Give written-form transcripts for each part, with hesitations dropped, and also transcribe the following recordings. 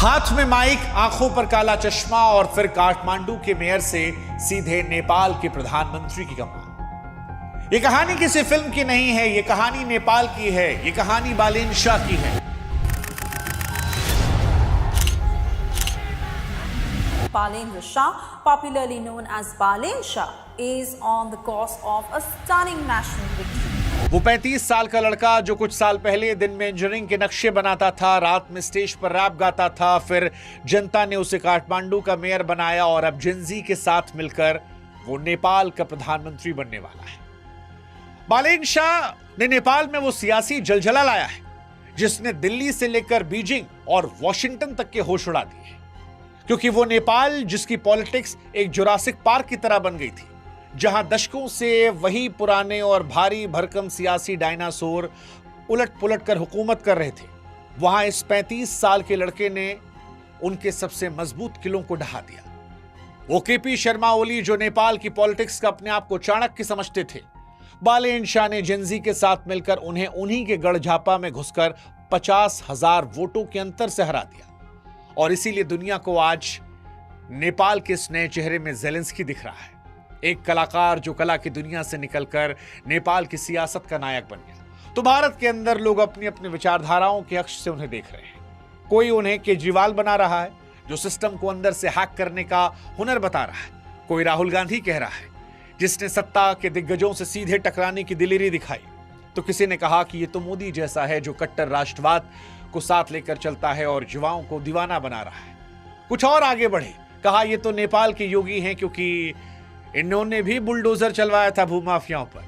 हाथ में माइक, आंखों पर काला चश्मा और फिर काठमांडू के मेयर से सीधे नेपाल के प्रधानमंत्री की कमान। ये कहानी किसी फिल्म की नहीं है, ये कहानी नेपाल की है, ये कहानी बालेन शाह की है। Balendra Shah, popularly known as Balen Shah, is on the course of a stunning national victory. वो 35 साल का लड़का जो कुछ साल पहले दिन में इंजीनियरिंग के नक्शे बनाता था, रात में स्टेज पर रैप गाता था, फिर जनता ने उसे काठमांडू का मेयर बनाया और अब जिनजी के साथ मिलकर वो नेपाल का प्रधानमंत्री बनने वाला है। बालेन शाह ने नेपाल में वो सियासी जलजला लाया है जिसने दिल्ली से लेकर बीजिंग और वॉशिंगटन तक के होश उड़ा दिए, क्योंकि वो नेपाल जिसकी पॉलिटिक्स एक जुरासिक पार्क की तरह बन गई थी, जहां दशकों से वही पुराने और भारी भरकम सियासी डायनासोर उलट पुलट कर हुकूमत कर रहे थे, वहां इस 35 साल के लड़के ने उनके सबसे मजबूत किलों को ढहा दिया। वो केपी शर्मा ओली जो नेपाल की पॉलिटिक्स का अपने आप को चाणक्य समझते थे, बालेन शाह ने जिनजी के साथ मिलकर उन्हें उन्हीं के गढ़झापा में घुसकर 50,000 वोटों के अंतर से हरा दिया। और इसीलिए दुनिया को आज नेपाल के इस नए चेहरे में ज़ेलेंस्की दिख रहा है, एक कलाकार जो कला की दुनिया से निकलकर नेपाल की सियासत का नायक बन गया। तो भारत के अंदर लोग अपनी अपनी विचारधाराओं के अक्ष से उन्हें देख रहे हैं। कोई उन्हें केजरीवाल बना रहा है जो सिस्टम को अंदर से हैक करने का हुनर बता रहा है, कोई राहुल गांधी कह रहा है जिसने सत्ता के दिग्गजों से सीधे टकराने की दिलेरी दिखाई, तो किसी ने कहा कि ये तो मोदी जैसा है जो कट्टर राष्ट्रवाद को साथ लेकर चलता है और युवाओं को दीवाना बना रहा है। कुछ और आगे बढ़े, कहा ये तो नेपाल के योगी हैं क्योंकि इन्होंने भी बुलडोजर चलवाया था भूमाफियाओं पर।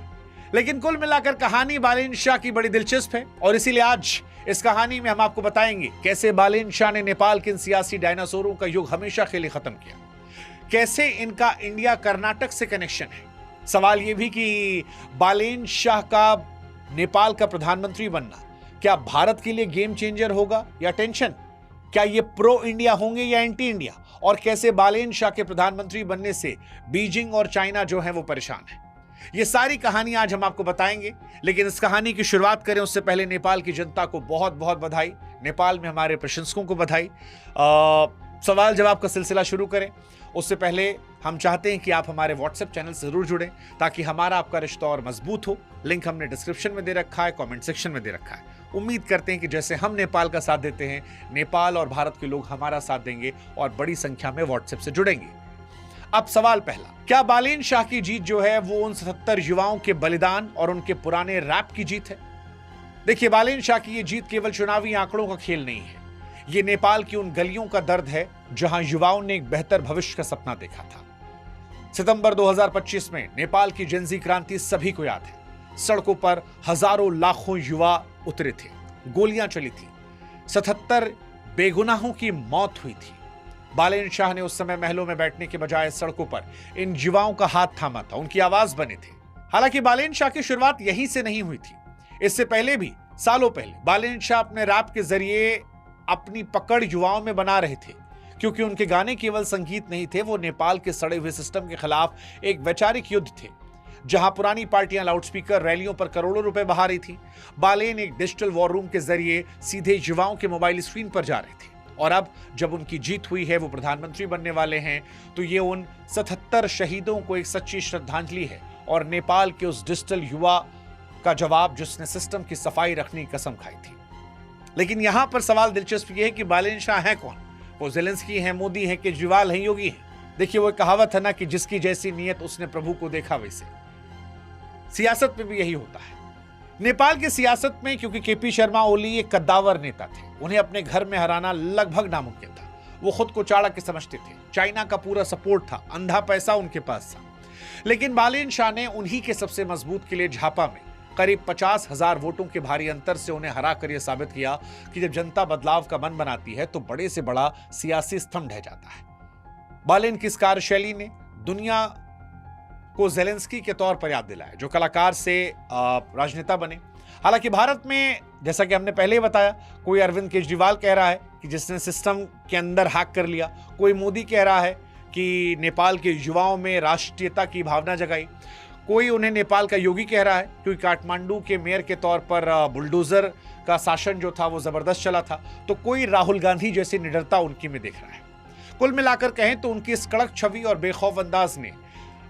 लेकिन कुल मिलाकर कहानी बालेन शाह की बड़ी दिलचस्प है और इसीलिए आज इस कहानी में हम आपको बताएंगे कैसे बालेन शाह ने नेपाल के इन सियासी डायनासोरों का युग हमेशा के लिए खत्म किया, कैसे इनका इंडिया कर्नाटक से कनेक्शन है। सवाल यह भी कि बालेन शाह का नेपाल का प्रधानमंत्री बनना क्या भारत के लिए गेम चेंजर होगा या टेंशन, क्या ये प्रो इंडिया होंगे या एंटी इंडिया, और कैसे बालेन शाह के प्रधानमंत्री बनने से बीजिंग और चाइना जो है वो परेशान है। ये सारी कहानी आज हम आपको बताएंगे, लेकिन इस कहानी की शुरुआत करें उससे पहले नेपाल की जनता को बहुत बहुत बधाई, नेपाल में हमारे प्रशंसकों को बधाई। सवाल जवाब का सिलसिला शुरू करें उससे पहले हम चाहते हैं कि आप हमारे व्हाट्सएप चैनल से जरूर जुड़ें ताकि हमारा आपका रिश्ता और मजबूत हो। लिंक हमने डिस्क्रिप्शन में दे रखा है, कमेंट सेक्शन में दे रखा है। उम्मीद करते हैं कि जैसे हम नेपाल का साथ देते हैं, नेपाल और भारत के लोग हमारा साथ देंगे और बड़ी संख्या में व्हाट्सएप से जुड़ेंगे। अब सवाल पहला, क्या बालेन शाह की जीत जो है वो उन 77 युवाओं के बलिदान और उनके पुराने रैप की जीत है? देखिए, बालेन शाह की ये जीत केवल चुनावी आंकड़ों का खेल नहीं है, ये नेपाल की उन गलियों का दर्द है जहां युवाओं ने एक बेहतर भविष्य का सपना देखा था। सितंबर 2025 में नेपाल की जिनजी क्रांति सभी को याद है। सड़कों पर हजारों लाखों युवा उतरे थे, गोलियां चली थी, 77 बेगुनाहों की मौत हुई थी। बालेन शाह ने उस समय महलों में बैठने के बजाय सड़कों पर इन युवाओं का हाथ थामा था, उनकी आवाज बने थे। हालांकि बालेन शाह की शुरुआत यहीं से नहीं हुई थी, इससे पहले भी सालों पहले बालेन शाह अपने रैप के जरिए अपनी पकड़ युवाओं में बना रहे थे, क्योंकि उनके गाने केवल संगीत नहीं थे, वो नेपाल के सड़े हुए सिस्टम के खिलाफ एक वैचारिक युद्ध थे, जहां पुरानी पार्टियां लाउडस्पीकर रैलियों पर करोड़ों रुपए बहा रही थी। बालेन एक डिजिटल वॉर रूम के जरिए सीधे युवाओं के मोबाइल स्क्रीन पर जा रहे थे, और अब जब उनकी जीत हुई है, वो प्रधानमंत्री बनने वाले हैं, तो ये उन 77 शहीदों को एक सच्ची श्रद्धांजलि है और नेपाल के उस डिजिटल युवा का जवाब जिसने सिस्टम की सफाई रखने की कसम खाई थी। लेकिन यहां पर सवाल दिलचस्प यह है कि बालेन शाह है कौन? वो ज़ेलेंस्की हैं, मोदी हैं, केजरीवाल हैं, योगी हैं? देखिए, वो कहावत है ना कि जिसकी जैसी नीयत उसने प्रभु को देखा वैसे। सियासत में भी यही होता है। नेपाल की सियासत में क्योंकि केपी शर्मा ओली एक कद्दावर नेता थे, उन्हें अपने घर में हराना लगभग नामुमकिन था। वो खुद को चाणक्य समझते थे, चाइना का पूरा सपोर्ट था, अंधा पैसा उनके पास था। लेकिन बालेन शाह ने उन्हीं के सबसे मजबूत किले झापा में करीब 50,000 वोटों के भारी अंतर से उन्हें हराकर यह साबित किया कि जब जनता बदलाव का मन बनाती है तो बड़े से बड़ा सियासी स्तंभ ढह जाता है। बालेन की इस कार्यशैली ने दुनिया को ज़ेलेंस्की के तौर पर याद दिलाया, जो कलाकार से राजनेता बने। हालांकि भारत में जैसा कि हमने पहले ही बताया, कोई अरविंद केजरीवाल कह रहा है कि जिसने सिस्टम के अंदर हैक कर लिया, कोई मोदी कह रहा है कि नेपाल के युवाओं में राष्ट्रीयता की भावना जगाई, कोई उन्हें नेपाल का योगी कह रहा है क्योंकि काठमांडू के मेयर के तौर पर बुलडोजर का शासन जो था वो जबरदस्त चला था, तो कोई राहुल गांधी जैसी निडरता उनकी में देख रहा है। कुल मिलाकर कहें तो उनकी इस कड़क छवि और बेखौफ अंदाज ने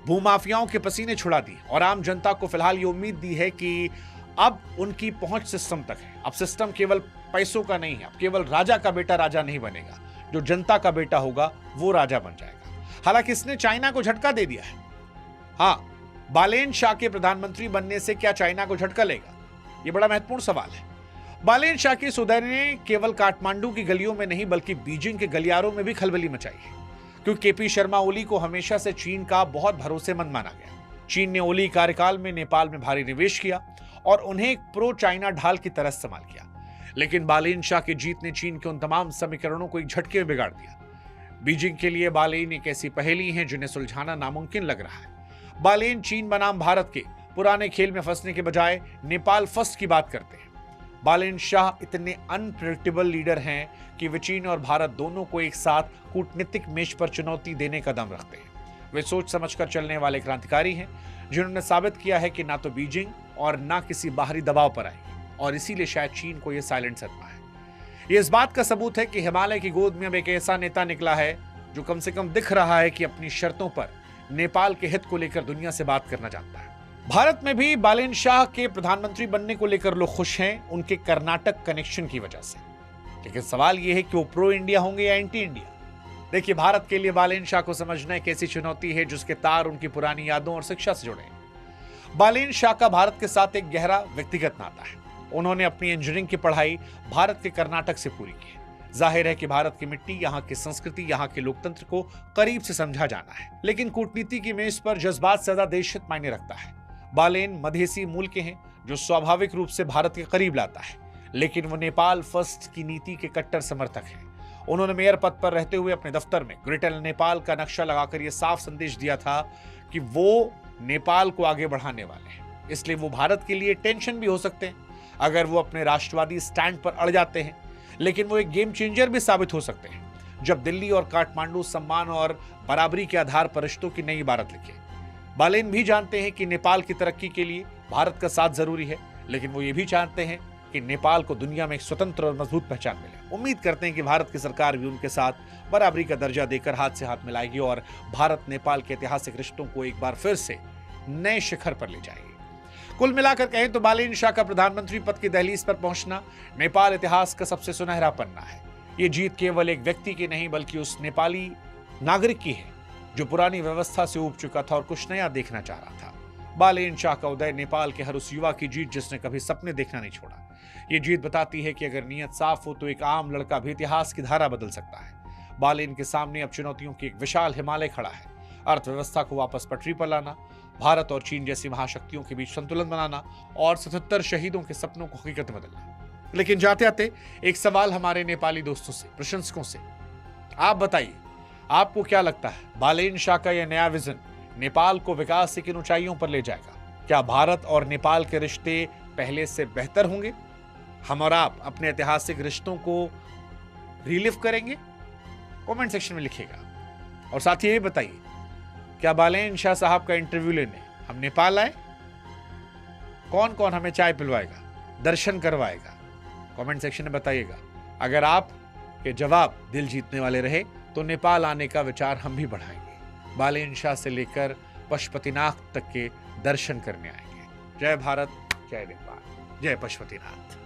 भूमाफियाओं के पसीने छुड़ा दिए और आम जनता को फिलहाल ये उम्मीद दी है कि अब उनकी पहुंच सिस्टम तक है। अब सिस्टम केवल पैसों का नहीं है, अब केवल राजा का बेटा राजा नहीं बनेगा, जो जनता का बेटा होगा वो राजा बन जाएगा। हालांकि इसने चाइना को झटका दे दिया है। हाँ, बालेन शाह के प्रधानमंत्री बनने से क्या चाइना को झटका लेगा, ये बड़ा महत्वपूर्ण सवाल है। बालेन शाह के इस उदय ने केवल काठमांडू की गलियों में नहीं बल्कि बीजिंग के गलियारों में भी खलबली मचाई है, क्योंकि केपी शर्मा ओली को हमेशा से चीन का बहुत भरोसेमंद माना गया। चीन ने ओली कार्यकाल में नेपाल में भारी निवेश किया और उन्हें एक प्रो चाइना ढाल की तरह इस्तेमाल किया, लेकिन बालेन शाह की जीत ने चीन के उन तमाम समीकरणों को एक झटके में बिगाड़ दिया। बीजिंग के लिए बालेन एक ऐसी पहेली है जिन्हें सुलझाना नामुमकिन लग रहा है। बालेन चीन बनाम भारत के पुराने खेल में फंसने के बजाय नेपाल फर्स्ट की बात करते हैं। बालेन शाह इतने अनप्रेडिक्टेबल लीडर हैं कि वे चीन और भारत दोनों को एक साथ कूटनीतिक मेज पर चुनौती देने का दम रखते हैं। वे सोच समझकर चलने वाले क्रांतिकारी हैं जिन्होंने साबित किया है कि ना तो बीजिंग और ना किसी बाहरी दबाव पर आई, और इसीलिए शायद चीन को यह साइलेंट सदमा है। यह इस बात का सबूत है कि हिमालय की गोद में अब एक ऐसा नेता निकला है जो कम से कम दिख रहा है कि अपनी शर्तों पर नेपाल के हित को लेकर दुनिया से बात करना चाहता है। भारत में भी बालेन शाह के प्रधानमंत्री बनने को लेकर लोग खुश हैं उनके कर्नाटक कनेक्शन की वजह से, लेकिन सवाल यह है कि वो प्रो इंडिया होंगे या एंटी इंडिया। देखिए, भारत के लिए बालेन शाह को समझना एक ऐसी चुनौती है जिसके तार उनकी पुरानी यादों और शिक्षा से जुड़े हैं। बालेन शाह का भारत के साथ एक गहरा व्यक्तिगत नाता है। उन्होंने अपनी इंजीनियरिंग की पढ़ाई भारत के कर्नाटक से पूरी की है। जाहिर है कि भारत की मिट्टी, यहाँ की संस्कृति, यहाँ के लोकतंत्र को करीब से समझा जाना है, लेकिन कूटनीति की मेज पर जज्बात से ज्यादा देशहित मायने रखता है। बालेन मधेसी मूल के हैं जो स्वाभाविक रूप से भारत के करीब लाता है, लेकिन वो नेपाल फर्स्ट की नीति के कट्टर समर्थक हैं। उन्होंने मेयर पद पर रहते हुए अपने दफ्तर में ग्रेटर नेपाल का नक्शा लगाकर यह साफ संदेश दिया था कि वो नेपाल को आगे बढ़ाने वाले हैं। इसलिए वो भारत के लिए टेंशन भी हो सकते हैं अगर वो अपने राष्ट्रवादी स्टैंड पर अड़ जाते हैं, लेकिन वो एक गेम चेंजर भी साबित हो सकते हैं जब दिल्ली और काठमांडू सम्मान और बराबरी के आधार पर रिश्तों की नई इबारत लिखे। बालेन भी जानते हैं कि नेपाल की तरक्की के लिए भारत का साथ जरूरी है, लेकिन वो ये भी चाहते हैं कि नेपाल को दुनिया में एक स्वतंत्र और मजबूत पहचान मिले। उम्मीद करते हैं कि भारत की सरकार भी उनके साथ बराबरी का दर्जा देकर हाथ से हाथ मिलाएगी और भारत नेपाल के ऐतिहासिक रिश्तों को एक बार फिर से नए शिखर पर ले जाएगी। कुल मिलाकर कहें तो बालेन शाह का प्रधानमंत्री पद की दहलीज पर पहुंचना नेपाल इतिहास का सबसे सुनहरा पन्ना है। ये जीत केवल एक व्यक्ति की नहीं बल्कि उस नेपाली नागरिक की है जो पुरानी व्यवस्था से ऊब चुका था और कुछ नया देखना चाह रहा था। बालेन शाह का उदय नेपाल के हर उस युवा की जीत जिसने कभी सपने देखना नहीं छोड़ा। ये जीत बताती है कि अगर नीयत साफ हो तो एक आम लड़का भी इतिहास की धारा बदल सकता है। बालेन के सामने अब चुनौतियों की एक विशाल हिमालय खड़ा है। अर्थव्यवस्था को वापस पटरी पर लाना, भारत और चीन जैसी महाशक्तियों के बीच संतुलन बनाना और 77 शहीदों के सपनों को हकीकत में बदलना। लेकिन जाते आते एक सवाल हमारे नेपाली दोस्तों से, प्रशंसकों से, आप बताइए आपको क्या लगता है, बालेन शाह का यह नया विजन नेपाल को विकास से किन ऊंचाइयों पर ले जाएगा? क्या भारत और नेपाल के रिश्ते पहले से बेहतर होंगे? हम और आप अपने ऐतिहासिक रिश्तों को रिलिव करेंगे? कमेंट सेक्शन में लिखिएगा। और साथ ही ये बताइए, क्या बालेन शाह साहब का इंटरव्यू लेने हम नेपाल आए? कौन कौन हमें चाय पिलवाएगा, दर्शन करवाएगा? कमेंट सेक्शन में बताइएगा। अगर आप के जवाब दिल जीतने वाले रहे तो नेपाल आने का विचार हम भी बढ़ाएंगे। बालेन शाह से लेकर पशुपतिनाथ तक के दर्शन करने आएंगे। जय भारत, जय नेपाल, जय पशुपतिनाथ।